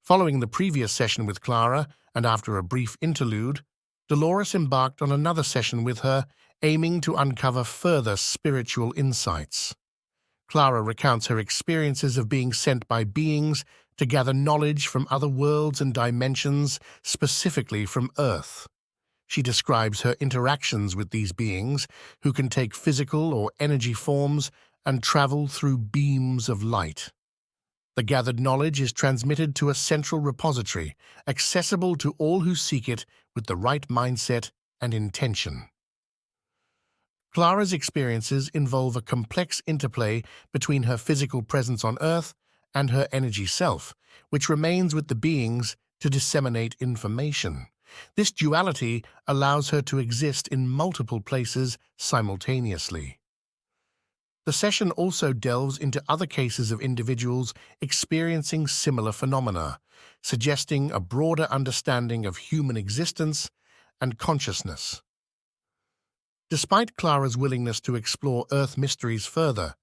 Following the previous session with Clara, and after a brief interlude, Dolores embarked on another session with her, aiming to uncover further spiritual insights. Clara recounts her experiences of being sent by beings to gather knowledge from other worlds and dimensions, specifically from Earth. She describes her interactions with these beings, who can take physical or energy forms and travel through beams of light. The gathered knowledge is transmitted to a central repository, accessible to all who seek it with the right mindset and intention. Clara's experiences involve a complex interplay between her physical presence on Earth and her energy self, which remains with the beings to disseminate information. This duality allows her to exist in multiple places simultaneously. The session also delves into other cases of individuals experiencing similar phenomena, suggesting a broader understanding of human existence and consciousness. Despite Clara's willingness to explore Earth mysteries further,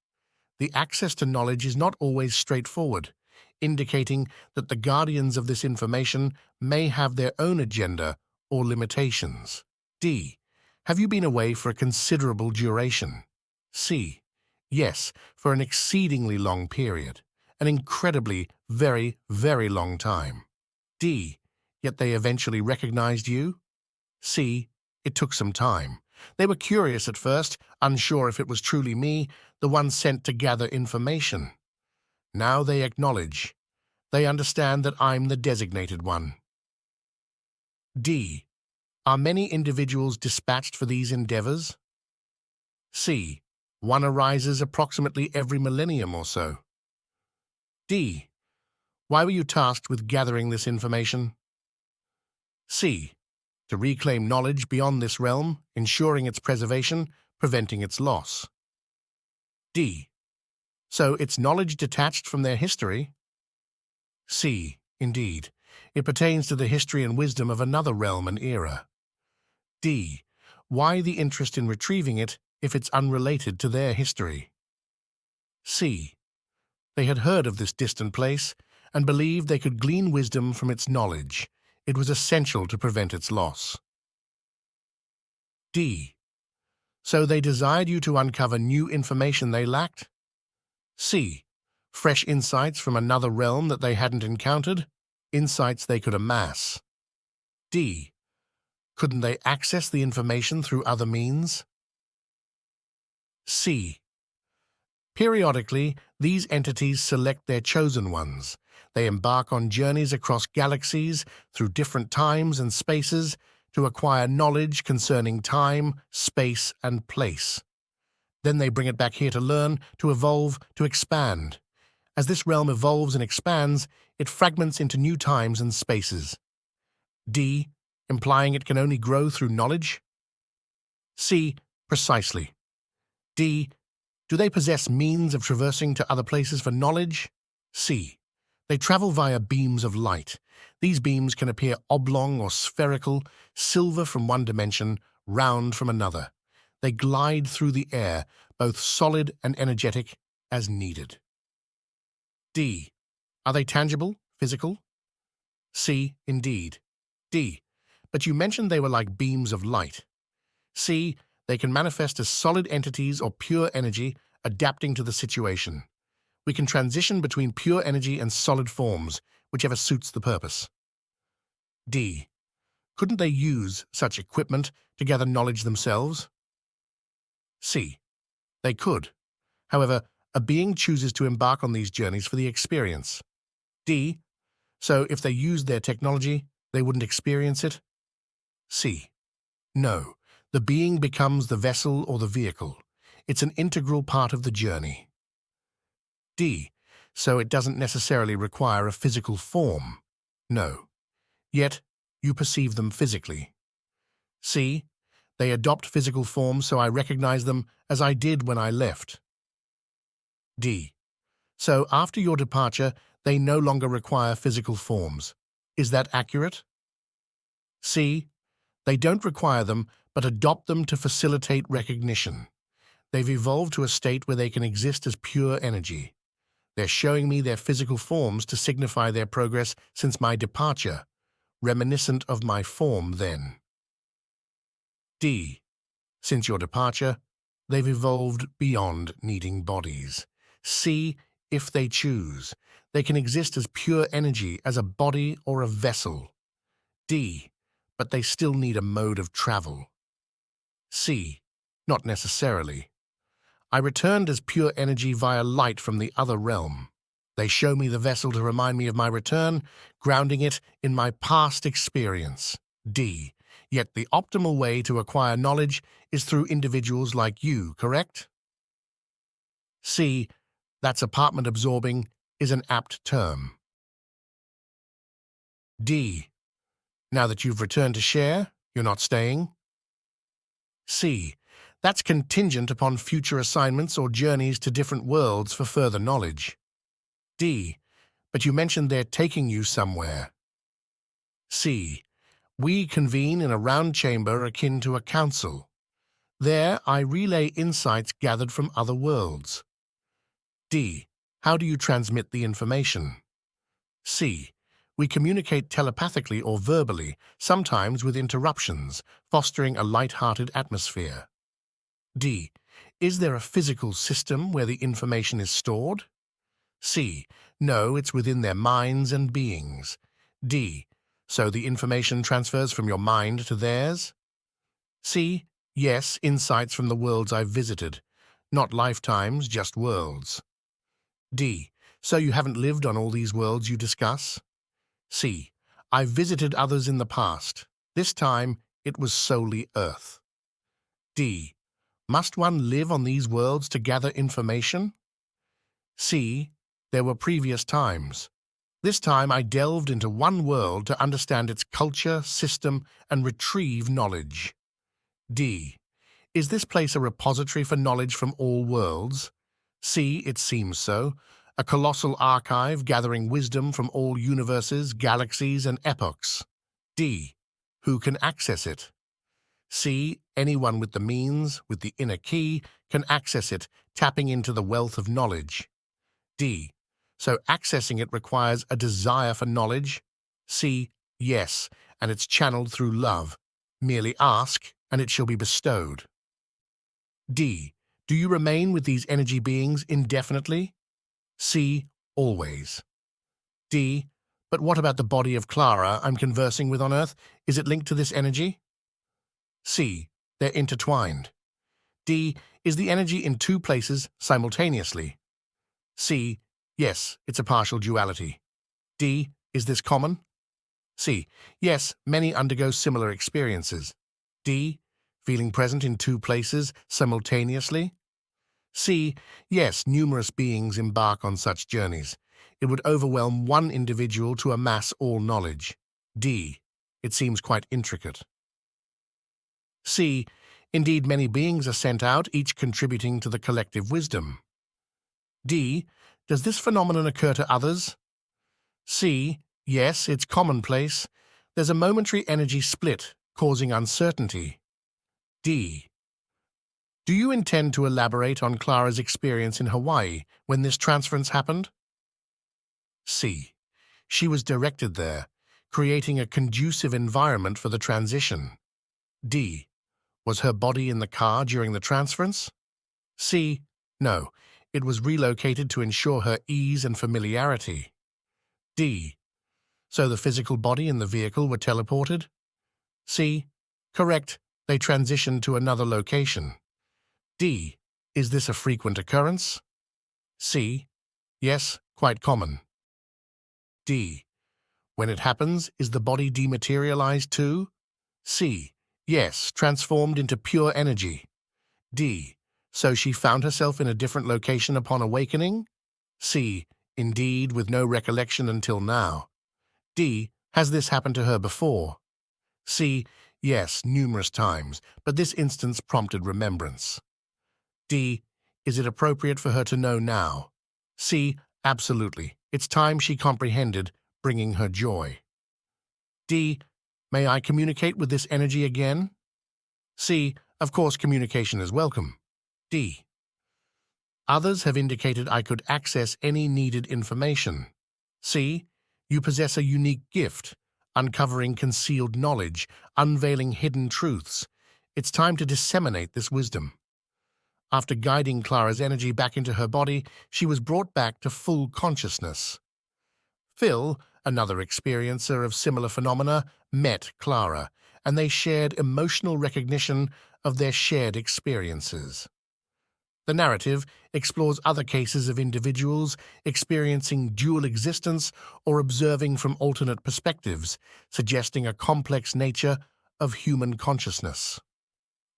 the access to knowledge is not always straightforward, indicating that the guardians of this information may have their own agenda or limitations. D. Have you been away for a considerable duration? C. Yes, for an exceedingly long period, an incredibly, very, very long time. D. Yet they eventually recognized you? C. It took some time. They were curious at first, unsure if it was truly me, the one sent to gather information. Now they acknowledge. They understand that I'm the designated one. D. Are many individuals dispatched for these endeavors? C. One arises approximately every millennium or so. D. Why were you tasked with gathering this information? C. To reclaim knowledge beyond this realm, ensuring its preservation, preventing its loss. D. So it's knowledge detached from their history? C. Indeed. It pertains to the history and wisdom of another realm and era. D. Why the interest in retrieving it if it's unrelated to their history? C. They had heard of this distant place and believed they could glean wisdom from its knowledge. It was essential to prevent its loss. D. So they desired you to uncover new information they lacked? C. Fresh insights from another realm that they hadn't encountered? Insights they could amass. D. Couldn't they access the information through other means? C. Periodically, these entities select their chosen ones. They embark on journeys across galaxies through different times and spaces to acquire knowledge concerning time, space, and place. Then they bring it back here to learn, to evolve, to expand. As this realm evolves and expands, it fragments into new times and spaces. D. Implying it can only grow through knowledge? C. Precisely. D. Do they possess means of traversing to other places for knowledge? C. They travel via beams of light. These beams can appear oblong or spherical, silver from one dimension, round from another. They glide through the air, both solid and energetic, as needed. D. Are they tangible, physical? C. Indeed. D. But you mentioned they were like beams of light. C. They can manifest as solid entities or pure energy, adapting to the situation. We can transition between pure energy and solid forms, whichever suits the purpose. D. Couldn't they use such equipment to gather knowledge themselves? C. They could. However, a being chooses to embark on these journeys for the experience. D. So if they used their technology, they wouldn't experience it? C. No. The being becomes the vessel or the vehicle. It's an integral part of the journey. D. So it doesn't necessarily require a physical form. No. Yet, you perceive them physically. C. They adopt physical forms so I recognize them as I did when I left. D. So after your departure, they no longer require physical forms. Is that accurate? C. They don't require them, but adopt them to facilitate recognition. They've evolved to a state where they can exist as pure energy. They're showing me their physical forms to signify their progress since my departure, reminiscent of my form then. D. Since your departure, they've evolved beyond needing bodies. C. If they choose, they can exist as pure energy, as a body or a vessel. D. But they still need a mode of travel. C. Not necessarily. I returned as pure energy via light from the other realm. They show me the vessel to remind me of my return, grounding it in my past experience. D. Yet the optimal way to acquire knowledge is through individuals like you, correct? C. That's apartment absorbing is an apt term. D. Now that you've returned to share, you're not staying? C. That's contingent upon future assignments or journeys to different worlds for further knowledge. D. But you mentioned they're taking you somewhere. C. We convene in a round chamber akin to a council. There I relay insights gathered from other worlds. D. How do you transmit the information? C. We communicate telepathically or verbally, sometimes with interruptions, fostering a light-hearted atmosphere. D. Is there a physical system where the information is stored? C. No, it's within their minds and beings. D. So the information transfers from your mind to theirs? C. Yes, insights from the worlds I've visited. Not lifetimes, just worlds. D. So you haven't lived on all these worlds you discuss? C. I've visited others in the past. This time, it was solely Earth. D. Must one live on these worlds to gather information? C. There were previous times. This time I delved into one world to understand its culture, system, and retrieve knowledge. D. Is this place a repository for knowledge from all worlds? C. It seems so. A colossal archive gathering wisdom from all universes, galaxies, and epochs. D. Who can access it? C. Anyone with the means, with the inner key, can access it, tapping into the wealth of knowledge. D. So accessing it requires a desire for knowledge? C. Yes, and it's channeled through love. Merely ask, and it shall be bestowed. D. Do you remain with these energy beings indefinitely? C. Always. D. But what about the body of Clara I'm conversing with on Earth? Is it linked to this energy? C. They're intertwined. D. Is the energy in two places simultaneously? C. Yes, it's a partial duality. D. Is this common? C. Yes, many undergo similar experiences. D. Feeling present in two places simultaneously? C. Yes, numerous beings embark on such journeys. It would overwhelm one individual to amass all knowledge. D. It seems quite intricate. C. Indeed, many beings are sent out, each contributing to the collective wisdom. D. Does this phenomenon occur to others? C. Yes, it's commonplace. There's a momentary energy split, causing uncertainty. D. Do you intend to elaborate on Clara's experience in Hawaii when this transference happened? C. She was directed there, creating a conducive environment for the transition. D. Was her body in the car during the transference? C. No, it was relocated to ensure her ease and familiarity. D. So the physical body and the vehicle were teleported? C. Correct, they transitioned to another location. D. Is this a frequent occurrence? C. Yes, quite common. D. When it happens, is the body dematerialized too? C. Yes, transformed into pure energy. D. So she found herself in a different location upon awakening? C. Indeed, with no recollection until now. D. Has this happened to her before? C. Yes, numerous times, but this instance prompted remembrance. D. Is it appropriate for her to know now? C. Absolutely. It's time she comprehended, bringing her joy. D. May I communicate with this energy again? C. Of course, communication is welcome. D. Others have indicated I could access any needed information. See, you possess a unique gift, uncovering concealed knowledge, unveiling hidden truths. It's time to disseminate this wisdom. After guiding Clara's energy back into her body, she was brought back to full consciousness. Phil, another experiencer of similar phenomena, met Clara, and they shared emotional recognition of their shared experiences. The narrative explores other cases of individuals experiencing dual existence or observing from alternate perspectives, suggesting a complex nature of human consciousness.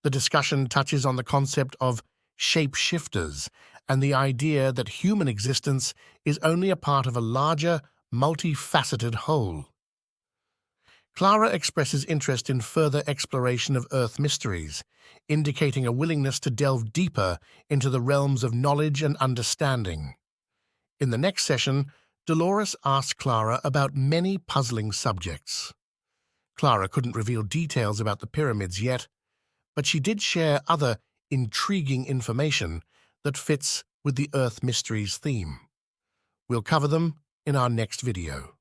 The discussion touches on the concept of shapeshifters and the idea that human existence is only a part of a larger, multifaceted whole. Clara expresses interest in further exploration of Earth mysteries, indicating a willingness to delve deeper into the realms of knowledge and understanding. In the next session, Dolores asks Clara about many puzzling subjects. Clara couldn't reveal details about the pyramids yet, but she did share other intriguing information that fits with the Earth mysteries theme. We'll cover them in our next video.